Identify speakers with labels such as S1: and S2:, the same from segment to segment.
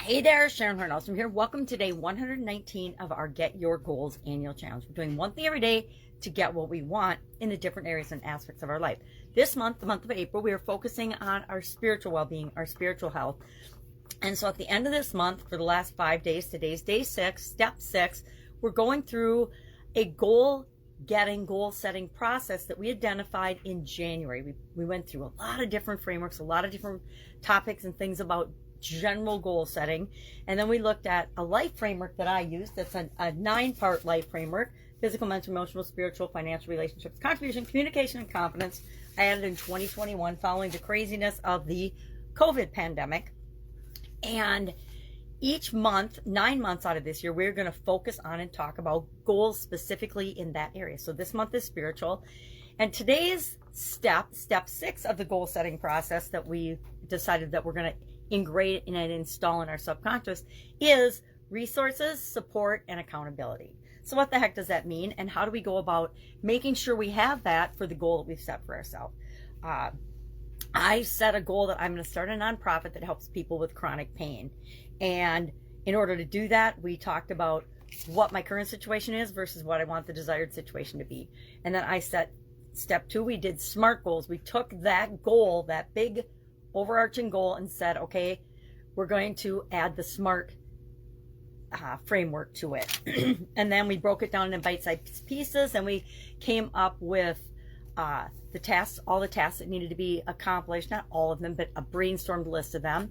S1: Hey there, Sharon Horne-Ellstrom here. Welcome to day 119 of our Get Your Goals annual challenge. We're doing one thing every day to get what we want in the different areas and aspects of our life. This month, the month of April, we are focusing on our spiritual well-being, our spiritual health. And so at the end of this month, for the last 5 days, today's day 6, step 6, we're going through a goal-getting, goal-setting process that we identified in January. We went through a lot of different frameworks, a lot of different topics and things about general goal setting, and then we looked at a life framework that I use. That's a 9-part life framework: physical, mental, emotional, spiritual, financial, relationships, contribution, communication, and confidence. I added in 2021 following the craziness of the COVID pandemic. And each month, 9 months out of this year, we're going to focus on and talk about goals specifically in that area. So this month is spiritual, and today's step 6 of the goal setting process that we decided that we're going to ingrate and install in our subconscious is resources, support, and accountability. So what the heck does that mean, and how do we go about making sure we have that for the goal that we've set for ourselves? I set a goal that I'm going to start a nonprofit that helps people with chronic pain, and in order to do that, we talked about what my current situation is versus what I want the desired situation to be. And then I set step 2. We did SMART goals. We took that goal, that big overarching goal, and said, okay, we're going to add the SMART framework to it. And then we broke it down in bite-sized pieces, and we came up with the tasks, all the tasks that needed to be accomplished, not all of them, but a brainstormed list of them.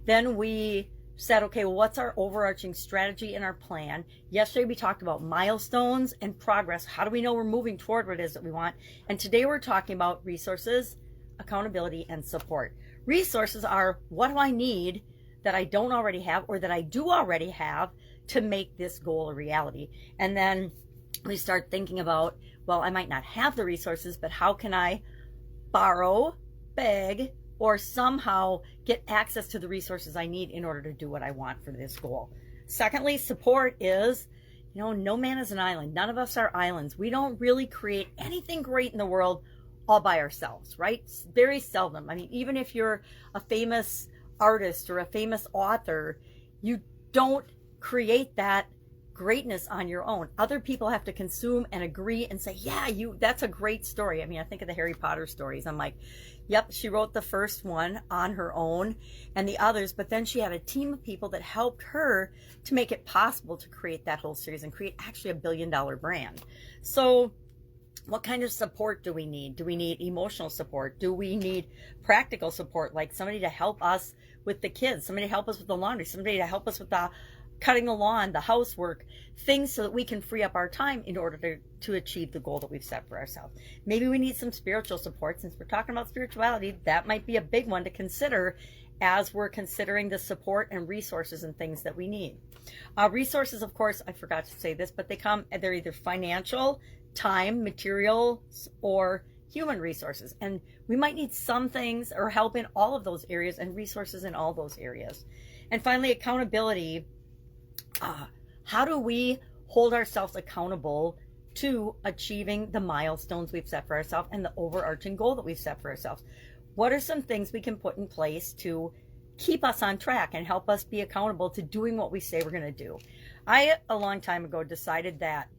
S1: Then we said, okay, well, what's our overarching strategy and our plan? Yesterday we talked about milestones and progress. How do we know we're moving toward what it is that we want? And today we're talking about resources, accountability, and support. Resources are, what do I need that I don't already have, or that I do already have, to make this goal a reality? And then we start thinking about, well, I might not have the resources, but how can I borrow, beg, or somehow get access to the resources I need in order to do what I want for this goal? Secondly, support is, no man is an island. None of us are islands. We don't really create anything great in the world all by ourselves, right? Very seldom. I mean, even if you're a famous artist or a famous author, you don't create that greatness on your own. Other people have to consume and agree and say, yeah, that's a great story. I mean, I think of the Harry Potter stories. I'm like, yep, she wrote the first one on her own and the others, but then she had a team of people that helped her to make it possible to create that whole series and create actually a billion-dollar brand. So what kind of support do we need? Do we need emotional support? Do we need practical support, like somebody to help us with the kids, somebody to help us with the laundry, somebody to help us with the cutting the lawn, the housework, things so that we can free up our time in order to achieve the goal that we've set for ourselves? Maybe we need some spiritual support. Since we're talking about spirituality, that might be a big one to consider as we're considering the support and resources and things that we need. Resources, of course, I forgot to say this, but they're either financial, time, materials, or human resources. And we might need some things or help in all of those areas and resources in all those areas. And finally, accountability. How do we hold ourselves accountable to achieving the milestones we've set for ourselves and the overarching goal that we've set for ourselves? What are some things we can put in place to keep us on track and help us be accountable to doing what we say we're going to do? I, a long time ago, decided that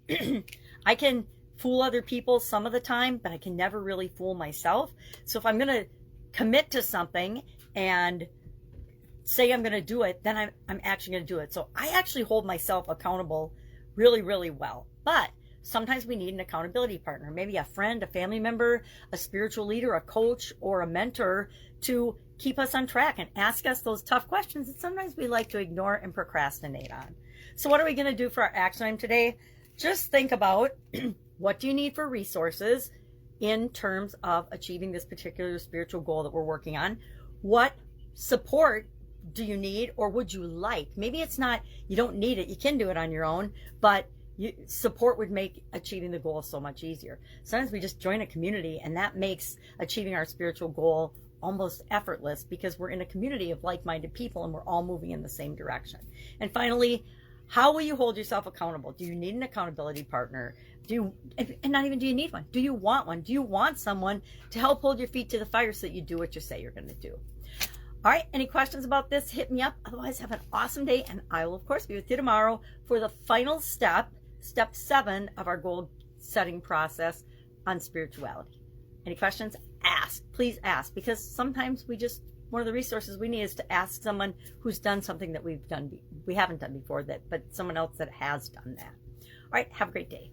S1: I can fool other people some of the time, but I can never really fool myself. So if I'm going to commit to something and say I'm going to do it, then I'm actually going to do it. So I actually hold myself accountable really, really well. But sometimes we need an accountability partner, maybe a friend, a family member, a spiritual leader, a coach, or a mentor to keep us on track and ask us those tough questions that sometimes we like to ignore and procrastinate on. So what are we going to do for our action item today? Just think about what do you need for resources in terms of achieving this particular spiritual goal that we're working on? What support do you need, or would you like? Maybe it's not, you don't need it, you can do it on your own, but support would make achieving the goal so much easier. Sometimes we just join a community, and that makes achieving our spiritual goal almost effortless because we're in a community of like-minded people and we're all moving in the same direction. And finally, how will you hold yourself accountable? Do you need an accountability partner? And not even do you need one? Do you want one? Do you want someone to help hold your feet to the fire so that you do what you say you're going to do? All right, any questions about this, hit me up. Otherwise, have an awesome day, and I will, of course, be with you tomorrow for the final step, step 7 of our goal setting process on spirituality. Any questions? Ask. Please ask, because sometimes one of the resources we need is to ask someone who's done something that we haven't done before, but someone else that has done that. All right, have a great day.